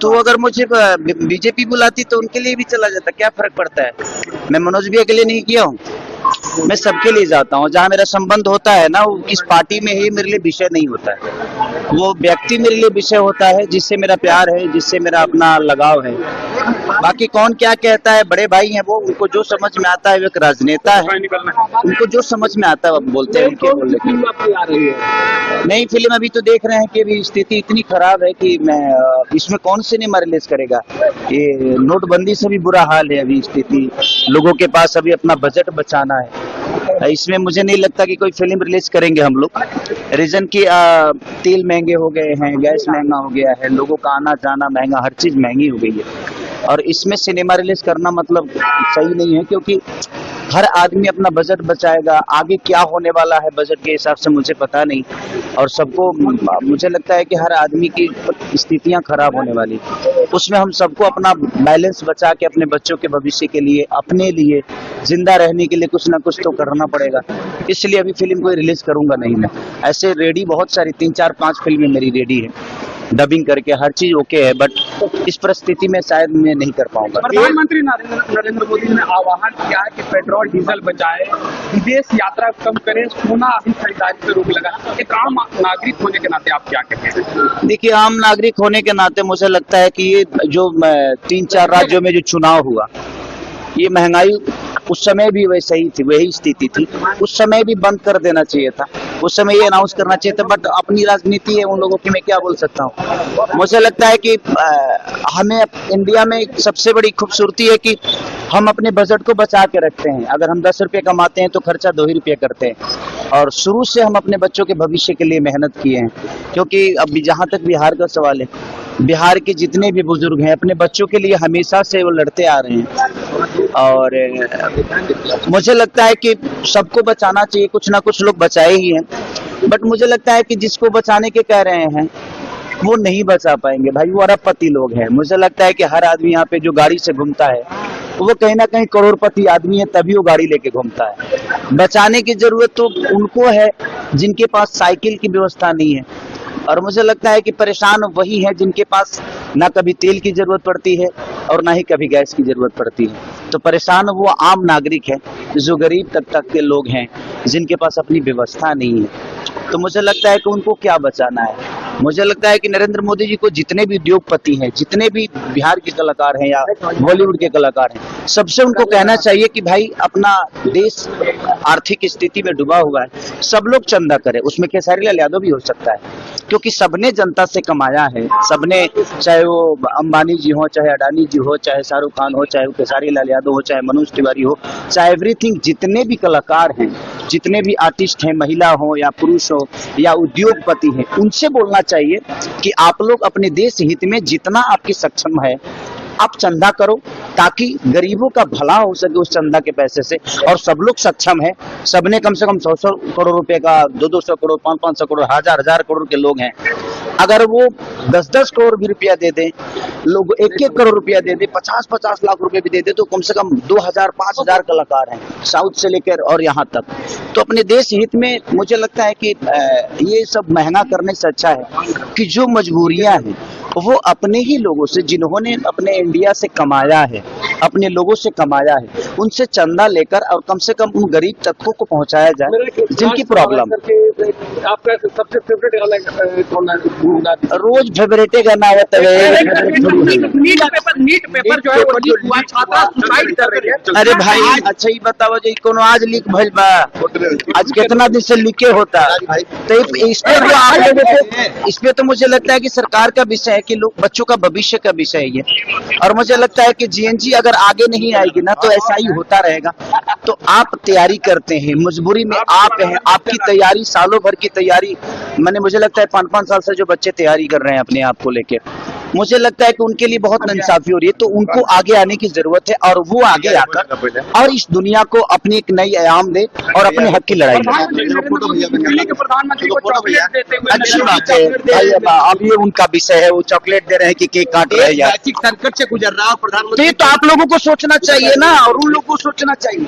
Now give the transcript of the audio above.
तो अगर मुझे बीजेपी बुलाती तो उनके लिए भी चला जाता, क्या फर्क पड़ता है। मैं मनोज भैया के लिए नहीं किया हूँ, मैं सबके लिए जाता हूँ। जहाँ मेरा संबंध होता है ना, वो किस पार्टी में है मेरे लिए विषय नहीं होता है, वो व्यक्ति मेरे लिए विषय होता है जिससे मेरा प्यार है, जिससे मेरा अपना लगाव है। बाकी कौन क्या कहता है, बड़े भाई हैं वो, उनको जो समझ में आता है, वो एक राजनेता है, उनको जो समझ में आता है वो बोलते हैं, उनके बोलने। नई फिल्म अभी तो देख रहे हैं कि अभी स्थिति इतनी खराब है कि मैं इसमें कौन सिनेमा रिलीज करेगा। ये नोटबंदी से भी बुरा हाल है अभी स्थिति, लोगों के पास अभी अपना बजट बचाना है। इसमें मुझे नहीं लगता कि कोई फिल्म रिलीज करेंगे हम लोग। रीजन की तेल महंगे हो गए हैं, गैस महंगा हो गया है, लोगों का आना जाना महंगा, हर चीज महंगी हो गई है। और इसमें सिनेमा रिलीज करना मतलब सही नहीं है, क्योंकि हर आदमी अपना बजट बचाएगा। आगे क्या होने वाला है बजट के हिसाब से मुझे पता नहीं, और सबको मुझे लगता है कि हर आदमी की स्थितियां खराब होने वाली, उसमें हम सबको अपना बैलेंस बचा के अपने बच्चों के भविष्य के लिए, अपने लिए जिंदा रहने के लिए कुछ ना कुछ तो करना पड़ेगा। इसलिए अभी फिल्म कोई रिलीज करूंगा नहीं मैं। ऐसे रेडी बहुत सारी 3-4-5 फिल्में मेरी रेडी है, डबिंग करके हर चीज ओके है, बट इस परिस्थिति में शायद मैं नहीं कर पाऊंगा। प्रधानमंत्री नरेंद्र मोदी ने आह्वान किया है कि पेट्रोल डीजल बचाए, विदेश यात्रा कम करें, सोना अभी खरीदारी पर रोक लगा। एक आम नागरिक होने के नाते आप क्या कहते हैं? देखिए, आम नागरिक होने के नाते मुझे लगता है कि ये जो 3-4 राज्यों में जो चुनाव हुआ, ये महंगाई उस समय भी वैसे ही थी, वही स्थिति थी, उस समय भी बंद कर देना चाहिए था, उस समय ये अनाउंस करना चाहिए था। बट अपनी राजनीति है उन लोगों की, मैं क्या बोल सकता हूँ। मुझे लगता है कि हमें इंडिया में सबसे बड़ी खूबसूरती है कि हम अपने बजट को बचा के रखते हैं। अगर हम 10 रुपये कमाते हैं तो खर्चा 2 ही रुपये करते हैं, और शुरू से हम अपने बच्चों के भविष्य के लिए मेहनत किए हैं। क्योंकि अभी जहाँ तक बिहार का सवाल है, बिहार के जितने भी बुजुर्ग हैं अपने बच्चों के लिए हमेशा से वो लड़ते आ रहे हैं, और मुझे लगता है कि सबको बचाना चाहिए। कुछ ना कुछ लोग बचाए ही हैं, बट मुझे लगता है कि जिसको बचाने के कह रहे हैं वो नहीं बचा पाएंगे भाई, वो अरबपति लोग हैं। मुझे लगता है कि हर आदमी यहाँ पे जो गाड़ी से घूमता है वो कहीं ना कहीं करोड़पति आदमी है, तभी वो गाड़ी लेके घूमता है। बचाने की जरूरत तो उनको है जिनके पास साइकिल की व्यवस्था नहीं है, और मुझे लगता है कि परेशान वही है जिनके पास ना कभी तेल की जरूरत पड़ती है और ना ही कभी गैस की जरूरत पड़ती है। तो परेशान वो आम नागरिक है, जो गरीब तबके के लोग हैं, जिनके पास अपनी व्यवस्था नहीं है। तो मुझे लगता है कि उनको क्या बचाना है। मुझे लगता है कि नरेंद्र मोदी जी को जितने भी उद्योगपति हैं, जितने भी बिहार के कलाकार हैं या बॉलीवुड के कलाकार हैं, सबसे उनको कहना चाहिए कि भाई अपना देश आर्थिक स्थिति में डूबा हुआ है, सब लोग चंदा करें। उसमें खेसारी लाल यादव भी हो सकता है, क्योंकि सबने जनता से कमाया है, सबने, चाहे वो अंबानी जी हो, चाहे अडानी जी हो, चाहे शाहरुख खान हो, चाहे वो खेसारी लाल यादव हो, चाहे मनोज तिवारी हो, चाहे एवरीथिंग, जितने भी कलाकार हैं, जितने भी आर्टिस्ट हैं, महिला हो या पुरुष हो या उद्योगपति हैं, उनसे बोलना चाहिए कि आप लोग अपने देश हित में जितना आपकी सक्षम है आप चंदा करो, ताकि गरीबों का भला हो सके उस चंदा के पैसे से। और सब लोग सक्षम है, सबने कम से कम 100 करोड़ रुपए का, 200 करोड़, 500 करोड़, 1000 करोड़ के लोग हैं। अगर वो 10 करोड़ भी रुपया दे दें, लोग 1 करोड़ रुपया दे दे, 50 लाख रुपए भी दे दे, तो कम से कम 2000-5000 कलाकार हैं साउथ से लेकर और यहाँ तक। तो अपने देश हित में मुझे लगता है कि ये सब महंगा करने से अच्छा है कि जो मजबूरियां हैं वो अपने ही लोगों से, जिन्होंने अपने इंडिया से कमाया है, अपने लोगों से कमाया है, उनसे चंदा लेकर और कम से कम उन गरीब तबकों को पहुंचाया जाए जिनकी प्रॉब्लम। आपका सबसे फेवरेट कौन है? रोज फेवरेटे गाना होता है। नीट पेपर जो है वो लीक हुआ, छात्रा सुसाइड कर रही है। अरे भाई, अच्छा ही बताओ जी, कोनो आज लीक भइल बा? आज कितना दिन से लीके होता? तो इस पे जो आप लोगों को, इस पे तो मुझे लगता है कि सरकार का विषय है कि लोग, बच्चों का भविष्य का विषय है ये। और मुझे लगता है कि जीएनजी अगर आगे नहीं आएगी ना तो ऐसा ही होता रहेगा। तो आप तैयारी करते हैं, मजबूरी में आप हैं, आपकी तैयारी सालों भर की तैयारी, मुझे लगता है 5-5 साल से जो बच्चे तैयारी कर रहे हैं अपने आप को लेकर, मुझे लगता है कि उनके लिए बहुत नाइंसाफी हो रही है। तो उनको आगे आने की जरूरत है, और वो आगे आकर और इस दुनिया को अपनी एक नई आयाम दे और अपने हक की लड़ाई लड़े। प्रधानमंत्री को चॉकलेट देते हुए, अच्छी बात है भाई, अब ये उनका विषय है, वो चॉकलेट दे रहे हैं कि केक काट रहे हैं यार। संकट से गुजर रहा है प्रधानमंत्री, तो आप लोगों को सोचना चाहिए ना, और उन लोगों को सोचना चाहिए।